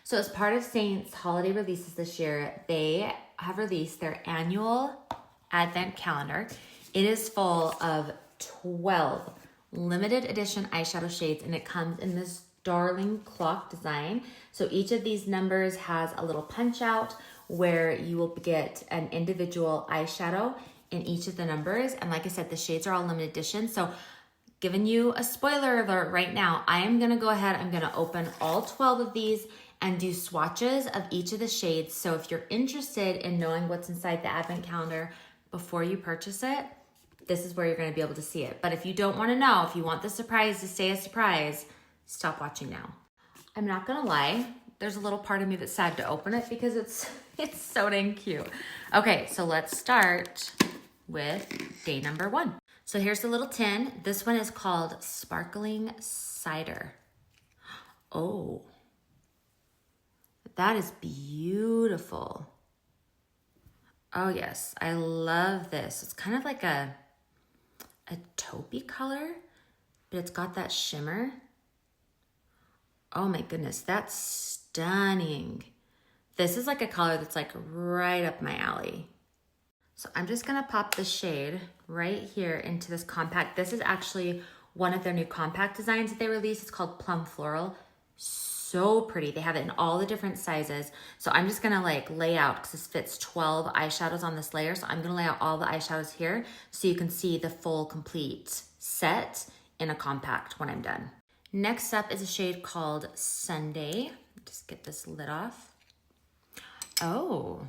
So as part of Seint's holiday releases this year, they have released their annual Advent Calendar. It is full of 12 limited edition eyeshadow shades, and it comes in this darling clock design. So each of these numbers has a little punch out where you will get an individual eyeshadow in each of the numbers. And like I said, the shades are all limited edition. So giving you a spoiler alert right now, I am gonna go ahead, I'm gonna open all 12 of these and do swatches of each of the shades. So if you're interested in knowing what's inside the Advent Calendar before you purchase it, this is where you're gonna be able to see it. But if you don't wanna know, if you want the surprise to stay a surprise, stop watching now. I'm not gonna lie, there's a little part of me that's sad to open it because it's so dang cute. Okay, so let's start with day number 1. So here's the little tin. This one is called Sparkling Cider. Oh, that is beautiful. Oh yes, I love this. It's kind of like a taupey color, but it's got that shimmer. Oh my goodness, that's stunning. This is like a color that's like right up my alley. So I'm just gonna pop the shade right here into this compact. This is actually one of their new compact designs that they released. It's called Plum Floral. So pretty. They have it in all the different sizes. So I'm just gonna like lay out, because this fits 12 eyeshadows on this layer. So I'm gonna lay out all the eyeshadows here so you can see the full complete set in a compact when I'm done. Next up is a shade called Sunday. Just get this lid off. Oh.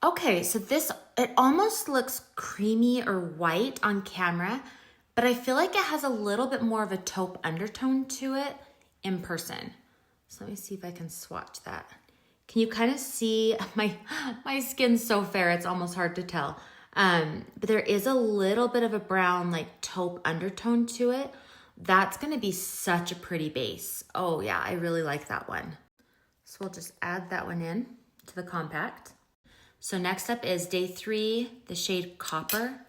Okay, so this, it almost looks creamy or white on camera, but I feel like it has a little bit more of a taupe undertone to it in person. So let me see if I can swatch that. Can you kind of see my skin's so fair, it's almost hard to tell. But there is a little bit of a brown, like taupe undertone to it. That's gonna be such a pretty base. Oh yeah, I really like that one. So we'll just add that one in to the compact. So next up is day 3, the shade Copper.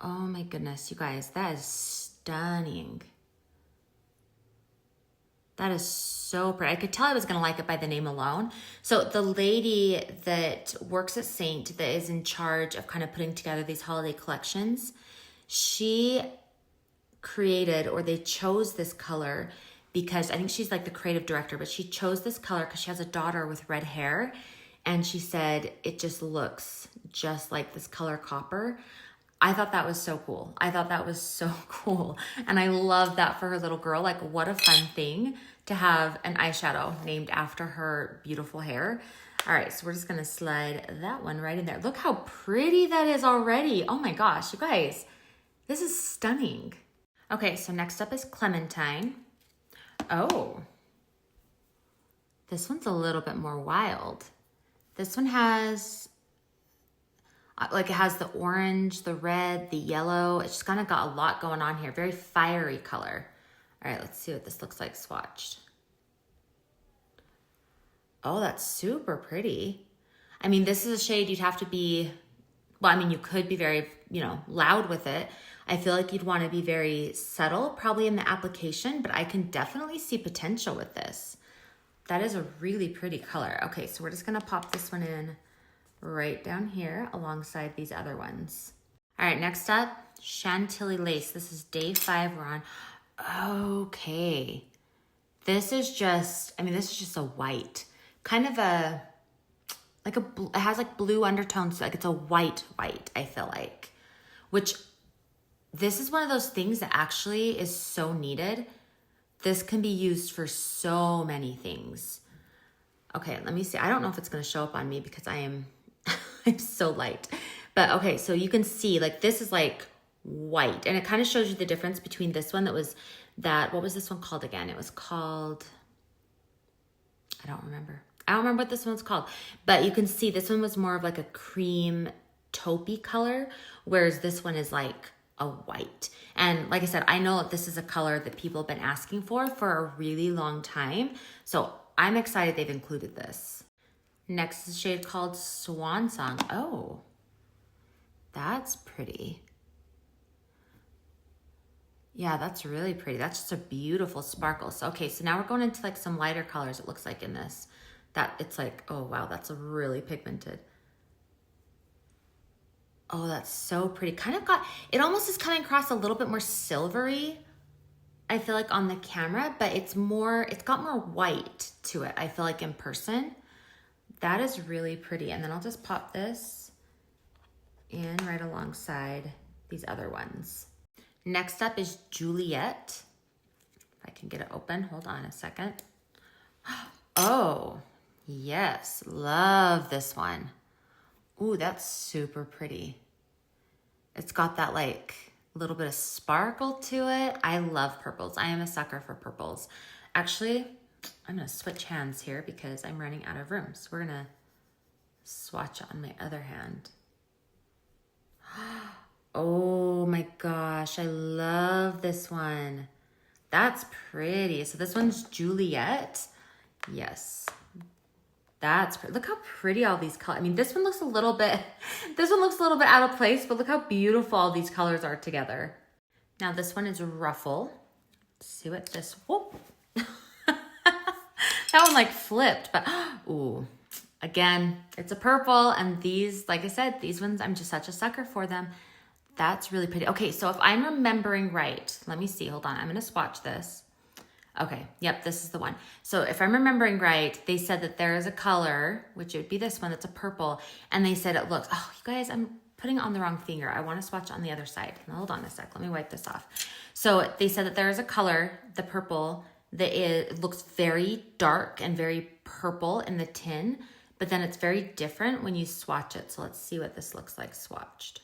Oh my goodness, you guys, that is stunning. That is so pretty. I could tell I was gonna like it by the name alone. So the lady that works at Seint, that is in charge of kind of putting together these holiday collections, she created, or they chose this color because I think she's like the creative director, but she chose this color because she has a daughter with red hair. And she said, it just looks just like this color Copper. I thought that was so cool. I thought that was so cool. And I love that for her little girl. Like, what a fun thing to have an eyeshadow named after her beautiful hair. All right, so we're just gonna slide that one right in there. Look how pretty that is already. Oh my gosh, you guys, this is stunning. Okay, so next up is Clementine. Oh, this one's a little bit more wild. This one has, like it has the orange, the red, the yellow. It's just kind of got a lot going on here. Very fiery color. All right, let's see what this looks like swatched. Oh, that's super pretty. I mean, this is a shade you'd have to be, well, I mean, you could be very, loud with it. I feel like you'd want to be very subtle probably in the application, but I can definitely see potential with this. That is a really pretty color. Okay, so we're just gonna pop this one in right down here alongside these other ones. All right, next up, Chantilly Lace. This is day 5 we're on. Okay. This is just a white. Kind of it has like blue undertones, like it's a white, I feel like. Which, this is one of those things that actually is so needed. This can be used for so many things. Okay, let me see. I don't know if it's gonna show up on me because I'm so light. But okay, so you can see like this is like white, and it kind of shows you the difference between this one what was this one called again? It was called, I don't remember what this one's called, but you can see this one was more of like a cream taupey color, whereas this one is like a white. And like I said, I know this is a color that people have been asking for a really long time. So I'm excited they've included this. Next is a shade called Swan Song. Oh, that's pretty. Yeah, that's really pretty. That's just a beautiful sparkle. So, okay, so now we're going into like some lighter colors, it looks like in this. That it's like, oh wow, that's a really pigmented. Oh, that's so pretty. Kind of got, it almost is coming across a little bit more silvery, I feel like on the camera, but it's got more white to it, I feel like in person. That is really pretty. And then I'll just pop this in right alongside these other ones. Next up is Juliet. If I can get it open, hold on a second. Oh, yes, love this one. Ooh, that's super pretty. It's got that like little bit of sparkle to it. I love purples. I am a sucker for purples. Actually, I'm gonna switch hands here because I'm running out of room. So we're gonna swatch on my other hand. Oh my gosh, I love this one. That's pretty. So this one's Juliet. Yes. That's pretty. Look how pretty all these colors. I mean, this one looks a little bit out of place, but look how beautiful all these colors are together. Now this one is Ruffle. Let's see what this, whoop. That one like flipped, but ooh, again, it's a purple, and these, like I said, these ones, I'm just such a sucker for them. That's really pretty. Okay, so if I'm remembering right, let me see, hold on, I'm gonna swatch this. Okay, yep, this is the one. So if I'm remembering right, they said that there is a color, which would be this one, that's a purple, and they said it looks, oh, you guys, I'm putting it on the wrong finger. I wanna swatch on the other side. Now, hold on a sec, let me wipe this off. So they said that there is a color, the purple, that it looks very dark and very purple in the tin, but then it's very different when you swatch it. So let's see what this looks like swatched.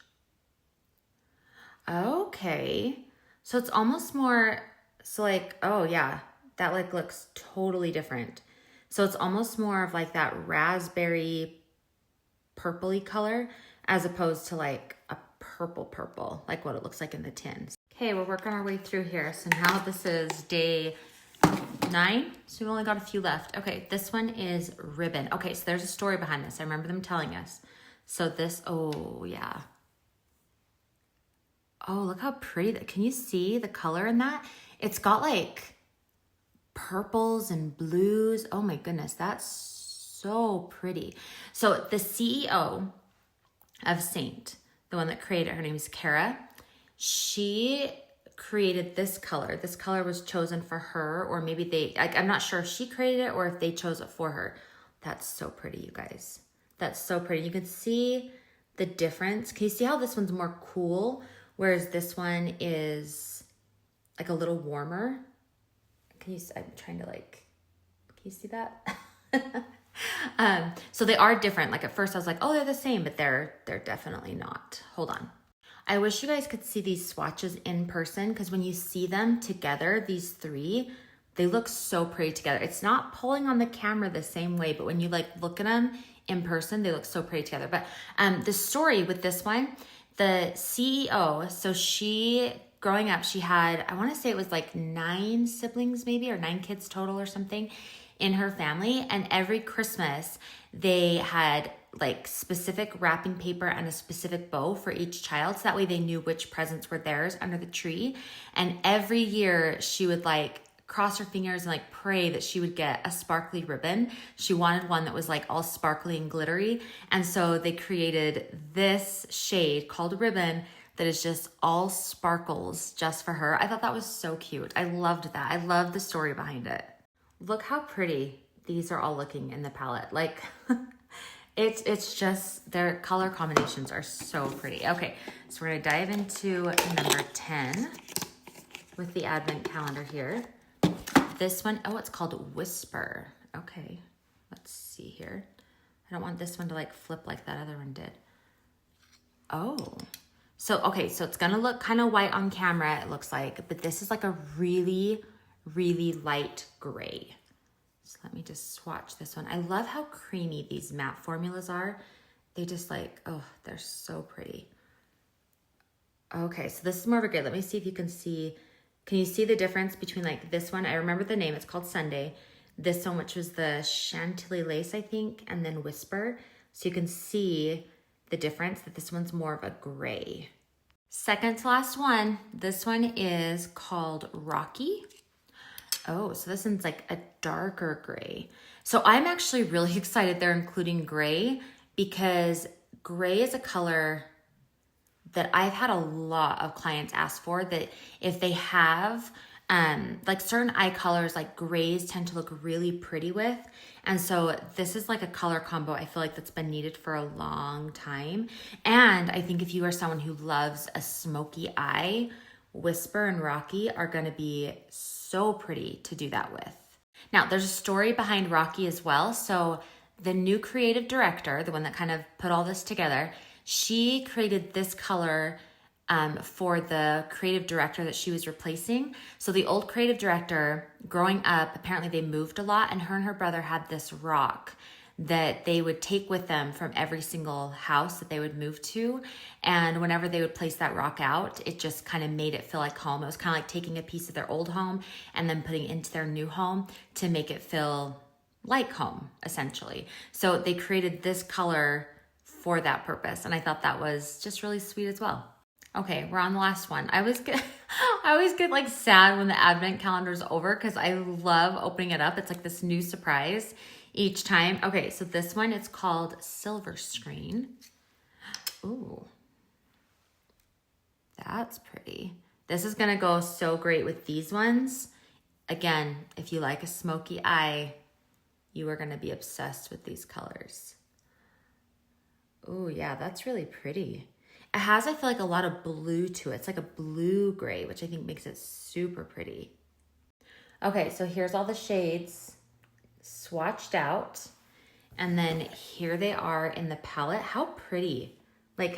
Okay, so it's almost more, so like, oh yeah, that like looks totally different. So it's almost more of like that raspberry purpley color as opposed to like a purple, like what it looks like in the tins. Okay, we're working our way through here. So now this is day 9, so we've only got a few left. Okay, this one is Ribbon. Okay, so there's a story behind this. I remember them telling us. So this, oh yeah. Oh, look how pretty that, can you see the color in that? It's got like purples and blues. Oh my goodness, that's so pretty. So the CEO of Seint, the one that created, her name is Kara. She created this color. This color was chosen for her, or maybe I'm not sure if she created it or if they chose it for her. That's so pretty, you guys. That's so pretty. You can see the difference. Can you see how this one's more cool, whereas this one is like a little warmer? Can you see, I'm trying to like, can you see that? So they are different. Like at first I was like, oh, they're the same, but they're definitely not. Hold on. I wish you guys could see these swatches in person, because when you see them together, these three, they look so pretty together. It's not pulling on the camera the same way, but when you like look at them in person, they look so pretty together. But the story with this one, the CEO, so she, growing up, she had, I want to say it was like 9 siblings maybe, or 9 kids total or something in her family. And every Christmas they had like specific wrapping paper and a specific bow for each child, so that way they knew which presents were theirs under the tree. And every year she would like cross her fingers and like pray that she would get a sparkly ribbon. She wanted one that was like all sparkly and glittery. And so they created this shade called Ribbon that is just all sparkles just for her. I thought that was so cute. I loved that. I love the story behind it. Look how pretty these are all looking in the palette. Like it's just, their color combinations are so pretty. Okay, so we're gonna dive into number 10 with the Advent calendar here. This one, oh, it's called Whisper. Okay, let's see here. I don't want this one to like flip like that other one did. Oh, so, okay, so it's gonna look kind of white on camera, it looks like, but this is like a really, really light gray. So let me just swatch this one. I love how creamy these matte formulas are. They just like, oh, they're so pretty. Okay, so this is more of a gray. Let me see if you can see. Can you see the difference between like this one? I remember the name, it's called Sunday. This one, which was the Chantilly Lace, I think, and then Whisper. So you can see the difference, that this one's more of a gray. Second to last one. This one is called Rocky. Oh, so this one's like a darker gray. So I'm actually really excited they're including gray because gray is a color that I've had a lot of clients ask for, that if they have like certain eye colors, like grays tend to look really pretty with. And so this is like a color combo I feel like that's been needed for a long time. And I think if you are someone who loves a smoky eye, Whisper and Rocky are gonna be so pretty to do that with. Now, there's a story behind Rocky as well. So the new creative director, the one that kind of put all this together, she created this color for the creative director that she was replacing. So the old creative director, growing up, apparently they moved a lot, and her brother had this rock that they would take with them from every single house that they would move to. And whenever they would place that rock out, it just kind of made it feel like home. It was kind of like taking a piece of their old home and then putting it into their new home to make it feel like home, essentially. So they created this color for that purpose. And I thought that was just really sweet as well. Okay, we're on the last one. I always get like sad when the advent calendar is over because I love opening it up. It's like this new surprise each time. Okay, so this one, it's called Silver Screen. Ooh, that's pretty. This is gonna go so great with these ones. Again, if you like a smoky eye, you are gonna be obsessed with these colors. Ooh, yeah, that's really pretty. It has, I feel like, a lot of blue to it. It's like a blue gray, which I think makes it super pretty. Okay, so here's all the shades swatched out. And then here they are in the palette. How pretty. Like,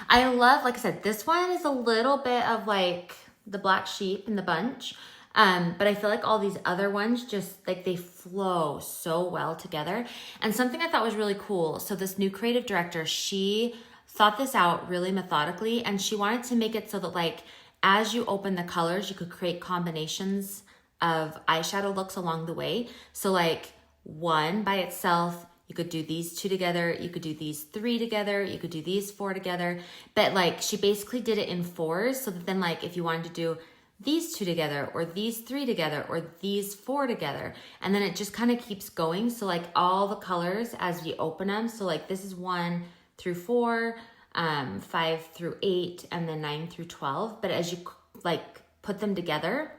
I love, like I said, this one is a little bit of like the black sheep in the bunch. But I feel like all these other ones just like they flow so well together. And something I thought was really cool. So this new creative director, she thought this out really methodically, and she wanted to make it so that like as you open the colors, you could create combinations of eyeshadow looks along the way. So like one by itself, you could do these two together, you could do these three together, you could do these four together. But like she basically did it in fours, so that then like if you wanted to do these two together or these three together or these four together, and then it just kind of keeps going. So like all the colors as you open them, so like this is 1 through 4, 5 through 8, and then 9 through 12. But as you like put them together,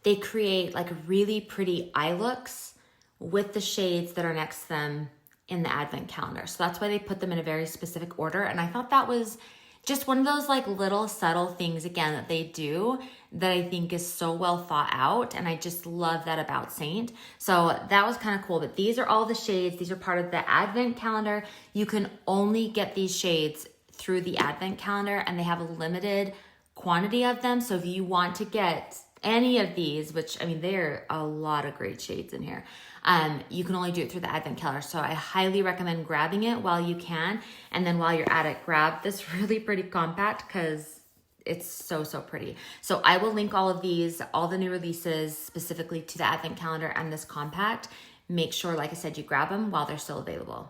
they create like really pretty eye looks with the shades that are next to them in the advent calendar. So that's why they put them in a very specific order. And I thought that was just one of those like little subtle things, again, that they do that I think is so well thought out. And I just love that about Seint. So that was kind of cool. But these are all the shades. These are part of the advent calendar. You can only get these shades through the advent calendar, and they have a limited quantity of them. So if you want to get any of these, which I mean, there are a lot of great shades in here, you can only do it through the advent calendar. So I highly recommend grabbing it while you can. And then while you're at it, grab this really pretty compact because it's so, so pretty. So I will link all of these, all the new releases specifically to the advent calendar and this compact. Make sure, like I said, you grab them while they're still available.